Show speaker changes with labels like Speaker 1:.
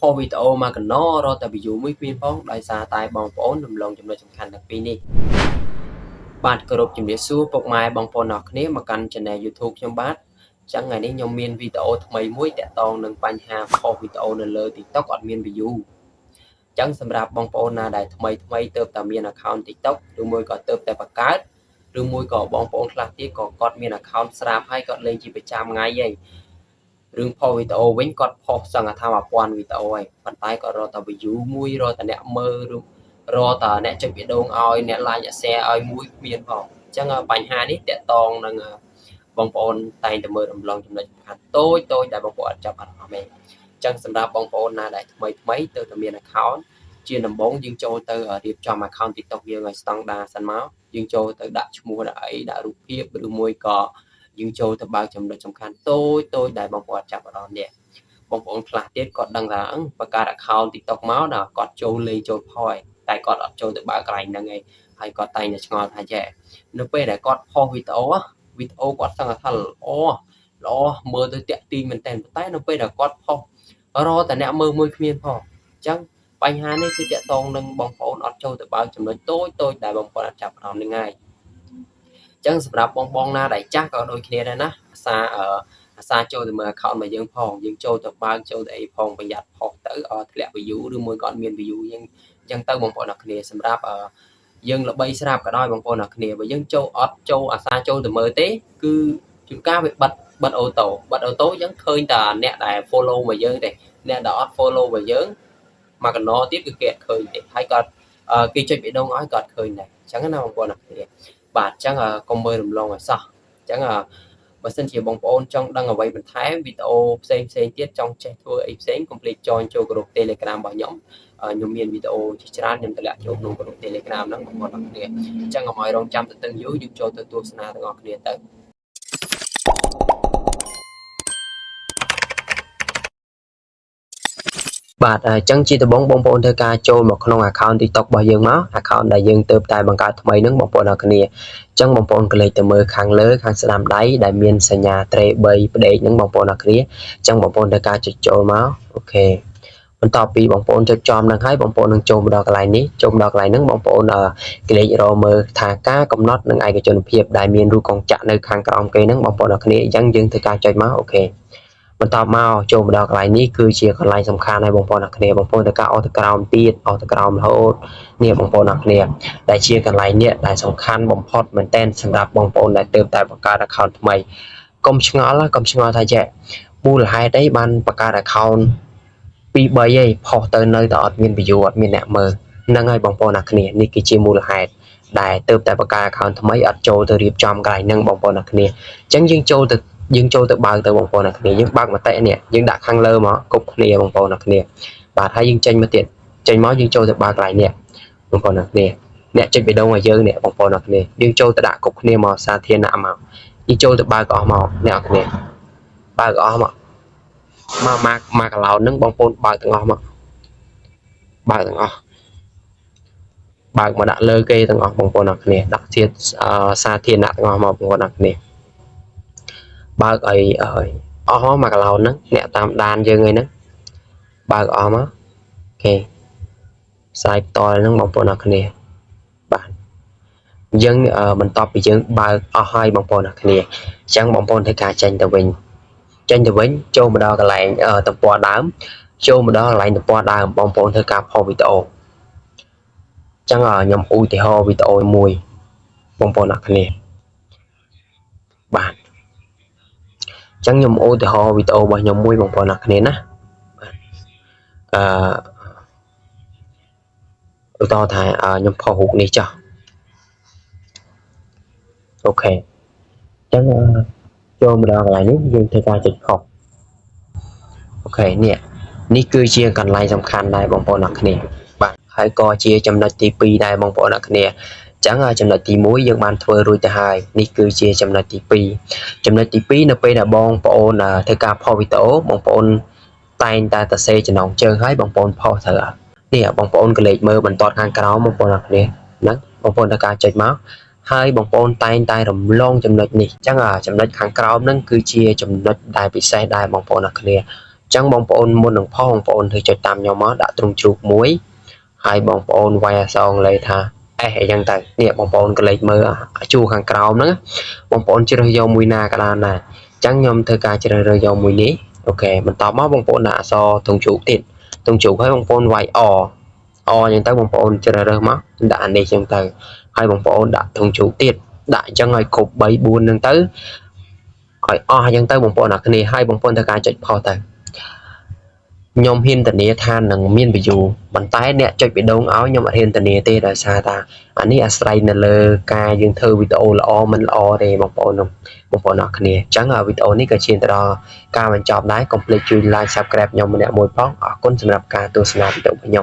Speaker 1: ផុសវីដេអូមកកណរត់តែ view មួយគ្មានផងដោយសារតែបងប្អូនរំលងចំណុចសំខាន់ទាំងពីរនេះបាទគោរពជំរាបសួរពុកម៉ែបងប្អូនអរគ្នាមកកាន់ Channel YouTube ខ្ញុំបាទចឹងថ្ងៃនេះខ្ញុំមានវីដេអូថ្មីមួយតាក់ទងនឹងបញ្ហាផុសវីដេអូនៅលើ TikTok អត់មាន view ចឹងសម្រាប់បងប្អូនណាដែលថ្មីទៅតែមាន account TikTok ឬមួយក៏ទៅតែបង្កើតឬមួយក៏បងប្អូនខ្លះទៀតក៏គាត់មាន account ស្រាប់ហើយគាត់លេងជាប្រចាំថ្ងៃហើយរឿងផុសវីដេអូវិញគាត់ផុសសង្ឃថា1000វីដេអូហើយប៉ុន្តែគាត់រកតែ view មួយរកតែអ្នកមើលឬរកតែអ្នកចុចបេះដូងឲ្យអ្នក like អ្នក share ឲ្យមួយគ្មានផងអញ្ចឹងបញ្ហានេះតាក់ទងនឹងបងប្អូនតែងតែមើលរំលងចំណុចសំខាន់តូចដែលបងប្អូនអត់ចាប់អារម្មណ៍ទេអញ្ចឹងសម្រាប់បងប្អូនណាដែលថ្មីទៅតែមាន account ជាដំបូងយើងចូលទៅរៀបចំ account TikTok យើងឲ្យស្តង់ដារសិនមកយើងចូលទៅដាក់ឈ្មោះដាក់អីដាក់រូបភាពឬមួយក៏យើងចូលទៅបើកចំណុចសំខាន់តូចដែលបងប្អូនចាប់អារម្មណ៍នេះបងប្អូនខ្លះទៀតគាត់ដឹងថាបង្កើត account TikTok មកដល់គាត់ចូលលេងចូលផុសតែគាត់អត់ចូលទៅបើកកន្លែងហ្នឹងឯងហើយគាត់តែងតែឆ្ងល់ថាចេះនៅពេលដែលគាត់ផុសវីដេអូគាត់សឹងថាល្អមើលទៅតាក់ទាញមែនតើតែនៅពេលដែលគាត់ផុសរកតែអ្នកមើលមួយគ្មានផងអញ្ចឹងបញ្ហានេះគឺតាក់ទងនឹងបងប្អូនអត់ចូលទៅបើកចំណុចតូចដែលបងប្អូនអត់ចាប់អារម្មណ៍នឹងហើយអញ្ចឹងសម្រាប់បងណាដែលចាស់ក៏ដូចគ្នាដែរណាអាសាចូលទៅមើល account របស់យើងផងយើងចូលទៅបើកចូលទៅអីផងប្រយ័ត្នផុសទៅធ្លាក់ view ឬមួយក៏អត់មាន view យើងអញ្ចឹងទៅបងប្អូនអរគ្នាសម្រាប់យើងល្បីស្រាប់ក៏ដោយបងប្អូនអរគ្នាបើយើងចូលអាសាចូលទៅមើលទេគឺជួនកាលវាបិទអូតូអញ្ចឹងឃើញតែអ្នកដែល follow មកយើងទេអ្នកដែលអត់ follow មកយើងមកកណោទៀតគឺគេអត់ឃើញទេហើយគាត់គេចុចបេះដូងឲ្យគាត់ឃើញដែរអញ្ចឹងណាបងប្អូនអរគ្នាបាទអញ្ចឹងកុំមើលរំលងឲ្យសោះអញ្ចឹងបើសិនជាបងប្អូនចង់ដឹងអ្វីបន្ថែមវីដេអូផ្សេងទៀតចង់ចេះធ្វើអីផ្សេងកុំភ្លេច join ចូលក្រុម Telegram របស់ខ្ញុំមានវីដេអូជាច្រើនខ្ញុំតម្លាក់ចូលក្នុងក្រុម Telegram ហ្នឹងបងប្អូនអរគ្នាអញ្ចឹងកុំឲ្យរងចាំទៅយូរយើងចូលទៅទស្សនាទាំងអស់គ្នាទៅបាទអញ្ចឹងជាដំបូងបងប្អូនធ្វើការចូលមកក្នុង account TikTok របស់យើងមក account ដែលយើងទៅតែបង្កើតថ្មីហ្នឹងបងប្អូនអរគ្នាអញ្ចឹងបងប្អូនក៏លេខទៅមើលខាងលើខាងស្ដាំដៃដែលមានសញ្ញាត្រេ3ផ្ដេកហ្នឹងបងប្អូនអរគ្នាអញ្ចឹងបងប្អូនធ្វើការចុចចូលមកអូខេបន្ទាប់ពីបងប្អូនចុចចំហ្នឹងហើយបងប្អូននឹងចូលមកដល់កន្លែងនេះចូលមកដល់កន្លែងហ្នឹងបងប្អូនក្លេករកមើលថាការកំណត់និងឯកជនភាពដែលមានរូបកងចក្រនៅខាងក្រោមគេហ្នឹងបងប្អូនអរគ្នាអញ្ចឹងយើងធ្វើការចុចមកអូខេបន្ទាប់មកចូលមកដល់កន្លែងនេះគឺជាកន្លែងសំខាន់ហើយបងប្អូនអរគ្នាបងប្អូនត្រូវការអស់ទៅក្រោមទៀតអស់ទៅក្រោមរហូតនេះបងប្អូនអរគ្នាដែលជាកន្លែងនេះដែលសំខាន់បំផុតមែនទែនសម្រាប់បងប្អូនដែលទើបតែបង្កើត account ថ្មីកុំឆ្ងល់ថាចេះមូលហេតុអីបានបង្កើត account 2 3ឯងផុសទៅនៅតែអត់មាន view អត់មានអ្នកមើលហ្នឹងហើយបងប្អូនអរគ្នានេះគឺជាមូលហេតុដែលទើបតែបង្កើត account ថ្មីអត់ចូលទៅរៀបចំកន្លែងហ្នឹងបងប្អូនអរគ្នាអញ្ចឹងយើងចូលទៅបើកទៅបងប្អូនអរគ្នាយើងបើកមតិនេះយើងដាក់ខាងលើមកគ្រប់គ្នាបងប្អូនអរគ្នាបាទហើយយើងចេញមកទៀតចេញមកយើងចូលទៅបើកកន្លែងនេះបងប្អូនអរគ្នាអ្នកចុចបេះដូងឲ្យយើងនេះបងប្អូនអរគ្នាយើងចូលទៅដាក់គ្រប់គ្នាមកសាធារណៈមកយើងចូលទៅបើកអស់មកអ្នកអរគ្នាបើកអស់មកកន្លោនហ្នឹងបងប្អូនបើកទាំងអស់មកបើកទាំងអស់បើកមកដាក់លើគេទាំងអស់បងប្អូនអរគ្នាដាក់ជាសាធារណៈទាំងអស់មកបងប្អូនអរគ្នាបើកឲ្យអស់មកកន្លោនហ្នឹងអ្នកតាមដានយើងហ្នឹងបើកអស់មកអូខេផ្សាយផ្ទាល់ហ្នឹងបងប្អូនអរគ្នាបាទយើងបន្ទាប់ពីយើងបើកអស់ហើយបងប្អូនអរគ្នាអញ្ចឹងបងប្អូនធ្វើការចេញទៅវិញចូលមកដល់កន្លែងទំព័រដើមចូលមកដល់កន្លែងទំព័រដើមបងប្អូនធ្វើការផុសវីដេអូអញ្ចឹងខ្ញុំឧទាហរណ៍វីដេអូមួយបងប្អូនអរគ្នាបាទអញ្ចឹងខ្ញុំឧទាហរណ៍វីដេអូរបស់ខ្ញុំមួយបងប្អូនអរគ្នាណាឧទាហរណ៍ថាខ្ញុំផុសរូបនេះចុះអូខេអញ្ចឹងចូលមកដល់កន្លែងនេះយើងធ្វើការចុចផុសអូខេនេះគឺជាកន្លែងសំខាន់ដែរបងប្អូនអរគ្នាបាទហើយក៏ជាចំណុចទី2ដែរបងប្អូនអរគ្នាអញ្ចឹងចំណុចទី1យើងបានធ្វើរួចទៅហើយនេះគឺជាចំណុចទី2ចំណុចទី2នៅពេលដែលបងប្អូនធ្វើការផុសវីដេអូបងប្អូនតែងតែសរសេរចំណងជើងឲ្យបងប្អូនផុសត្រូវនេះបងប្អូនក៏លេខមើលបន្តខាងក្រោមបងប្អូនអរគ្នាហ្នឹងបងប្អូនធ្វើការចុចមកហើយបងប្អូនតែងតែរំលងចំណុចនេះអញ្ចឹងចំណុចខាងក្រោមហ្នឹងគឺជាចំណុចដែលពិសេសដែរបងប្អូនអរគ្នា ចឹងបងប្អូនមុននឹងផងបងប្អូនធ្វើចុចតាមខ្ញុំមកដាក់ទ្រង់ជ្រូកមួយហើយបងប្អូនវាយអក្សរអង់គ្លេសថា S អីចឹងទៅនេះបងប្អូនក៏លេខមើលជួរខាងក្រោមហ្នឹងបងប្អូនជ្រើសយកមួយណាក៏បានដែរចឹងខ្ញុំធ្វើការជ្រើសរើសយកមួយនេះអូខេបន្តមកបងប្អូនដាក់អក្សរទ្រង់ជ្រូកទៀតទ្រង់ជ្រូកហើយបងប្អូនវាយអចឹងទៅបងប្អូនជ្រើសរើសមកដាក់អានេះចឹងទៅហើយបងប្អូនដាក់ទ្រង់ជ្រូកទៀតដាក់ចឹងឲ្យគ្រប់3 4ហ្នឹងទៅឲ្យអស់ចឹងទៅបងប្អូនអ្នកគ្នាហើយបងប្អូនធ្វើការចុចផុសទៅខ្ញុំហ៊ានធានាថានឹងមាន view ប៉ុន្តែអ្នកចុចបេះដូងឲ្យខ្ញុំអត់ហ៊ានធានាទេដោយសារថាអានេះអាស្រ័យនៅលើការយើងធ្វើវីដេអូល្អមិនល្អទេបងប្អូនអ្នកគ្នាអញ្ចឹងវីដេអូនេះក៏ឈានទៅដល់ការបញ្ចប់ដែរកុំភ្លេចជួយ like subscribe ខ្ញុំម្នាក់មួយផងអរគុណសម្រាប់ការទស្សនាវីដេអូរបស់ខ្ញុំ